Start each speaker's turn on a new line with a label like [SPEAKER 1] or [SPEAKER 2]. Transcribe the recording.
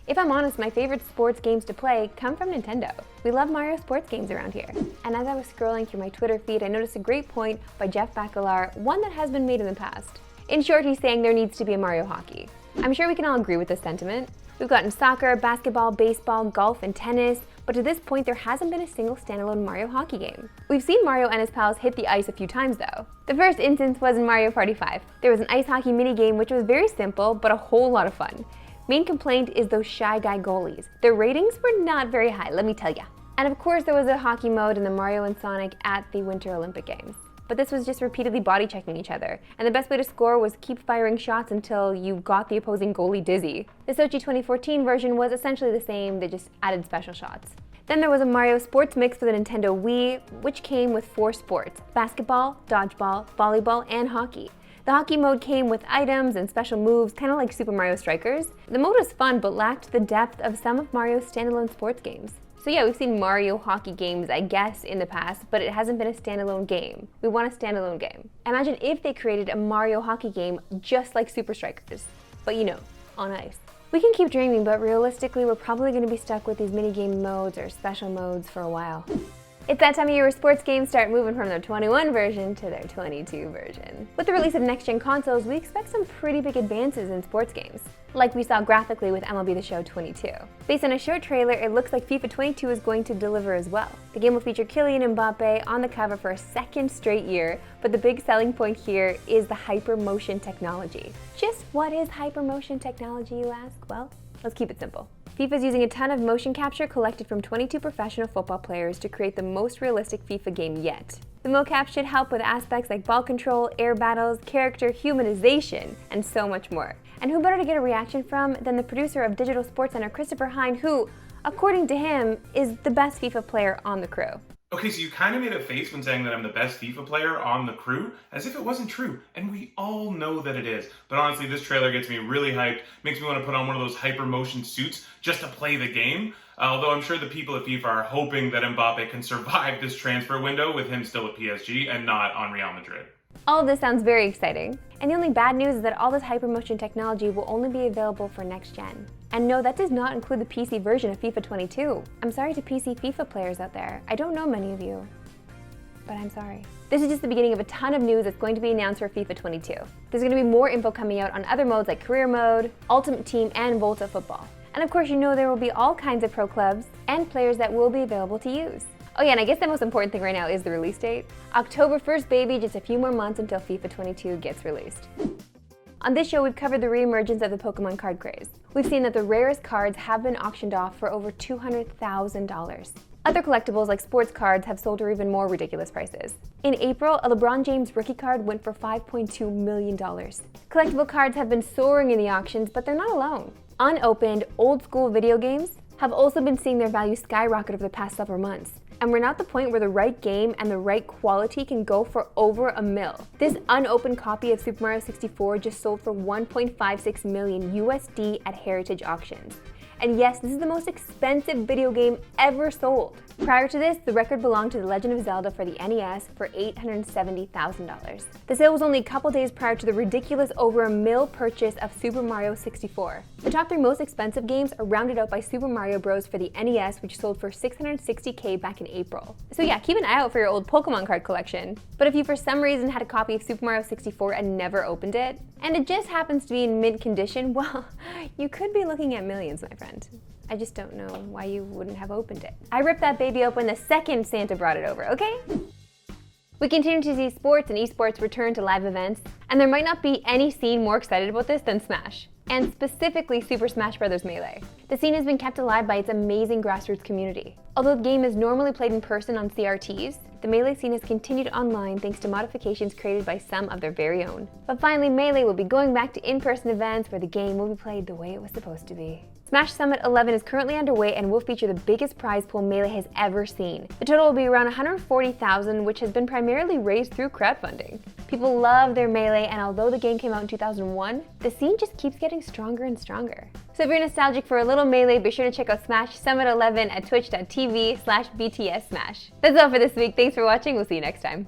[SPEAKER 1] If I'm honest, my favorite sports games to play come from Nintendo. We love Mario sports games around here. And as I was scrolling through my Twitter feed, I noticed a great point by Jeff Bacalar, one that has been made in the past. In short, he's saying there needs to be a Mario hockey. I'm sure we can all agree with this sentiment. We've gotten soccer, basketball, baseball, golf, and tennis, but to this point there hasn't been a single standalone Mario hockey game. We've seen Mario and his pals hit the ice a few times though. The first instance was in Mario Party 5. There was an ice hockey minigame which was very simple, but a whole lot of fun. Main complaint is those shy guy goalies. Their ratings were not very high, let me tell ya. And of course there was a hockey mode in the Mario and Sonic at the Winter Olympic Games. But this was just repeatedly body checking each other, and the best way to score was keep firing shots until you got the opposing goalie dizzy. The Sochi 2014 version was essentially the same, they just added special shots. Then there was a Mario Sports mix for the Nintendo Wii, which came with 4 sports: basketball, dodgeball, volleyball, and hockey. The hockey mode came with items and special moves, kind of like Super Mario Strikers. The mode was fun, but lacked the depth of some of Mario's standalone sports games. So yeah, we've seen Mario hockey games, I guess, in the past, but it hasn't been a standalone game. We want a standalone game. Imagine if they created a Mario hockey game just like Super Strikers, but you know, on ice. We can keep dreaming, but realistically, we're probably going to be stuck with these minigame modes or special modes for a while. It's that time of year where sports games start moving from their 21 version to their 22 version. With the release of next-gen consoles, we expect some pretty big advances in sports games, like we saw graphically with MLB The Show 22. Based on a short trailer, it looks like FIFA 22 is going to deliver as well. The game will feature Kylian Mbappe on the cover for a second straight year, but the big selling point here is the hypermotion technology. Just what is hypermotion technology, you ask? Well, let's keep it simple. FIFA is using a ton of motion capture collected from 22 professional football players to create the most realistic FIFA game yet. The mocap should help with aspects like ball control, air battles, character humanization, and so much more. And who better to get a reaction from than the producer of Digital Sports Center, Christopher Hine, who, according to him, is the best FIFA player on the crew.
[SPEAKER 2] Okay, so you kind of made a face when saying that I'm the best FIFA player on the crew, as if it wasn't true, and we all know that it is. But honestly, this trailer gets me really hyped, makes me want to put on one of those hypermotion suits just to play the game. Although I'm sure the people at FIFA are hoping that Mbappe can survive this transfer window with him still at PSG and not on Real Madrid.
[SPEAKER 1] All of this sounds very exciting. And the only bad news is that all this hypermotion technology will only be available for next gen. And no, that does not include the PC version of FIFA 22. I'm sorry to PC FIFA players out there. I don't know many of you, but I'm sorry. This is just the beginning of a ton of news that's going to be announced for FIFA 22. There's going to be more info coming out on other modes like Career Mode, Ultimate Team, and Volta Football. And of course, you know there will be all kinds of pro clubs and players that will be available to use. Oh yeah, and I guess the most important thing right now is the release date. October 1st, baby, just a few more months until FIFA 22 gets released. On this show, we've covered the re-emergence of the Pokemon card craze. We've seen that the rarest cards have been auctioned off for over $200,000. Other collectibles like sports cards have sold for even more ridiculous prices. In April, a LeBron James rookie card went for $5.2 million. Collectible cards have been soaring in the auctions, but they're not alone. Unopened, old-school video games have also been seeing their value skyrocket over the past several months. And we're now at the point where the right game and the right quality can go for over $1 million. This unopened copy of Super Mario 64 just sold for $1.56 million USD at Heritage Auctions. And yes, this is the most expensive video game ever sold. Prior to this, the record belonged to The Legend of Zelda for the NES for $870,000. The sale was only a couple days prior to the ridiculous over $1 million purchase of Super Mario 64. The top 3 most expensive games are rounded out by Super Mario Bros. For the NES, which sold for $660K back in April. So yeah, keep an eye out for your old Pokemon card collection. But if you for some reason had a copy of Super Mario 64 and never opened it, and it just happens to be in mint condition, well, you could be looking at millions, my friend. I just don't know why you wouldn't have opened it. I ripped that baby open the second Santa brought it over, okay? We continue to see sports and esports return to live events, and there might not be any scene more excited about this than Smash, and specifically Super Smash Bros. Melee. The scene has been kept alive by its amazing grassroots community. Although the game is normally played in person on CRTs, the Melee scene has continued online thanks to modifications created by some of their very own. But finally, Melee will be going back to in-person events where the game will be played the way it was supposed to be. Smash Summit 11 is currently underway and will feature the biggest prize pool Melee has ever seen. The total will be around $140,000, which has been primarily raised through crowdfunding. People love their Melee, and although the game came out in 2001, the scene just keeps getting stronger and stronger. So if you're nostalgic for a little Melee, be sure to check out Smash Summit 11 at twitch.tv/BTS Smash. That's all for this week. Thanks for watching. We'll see you next time.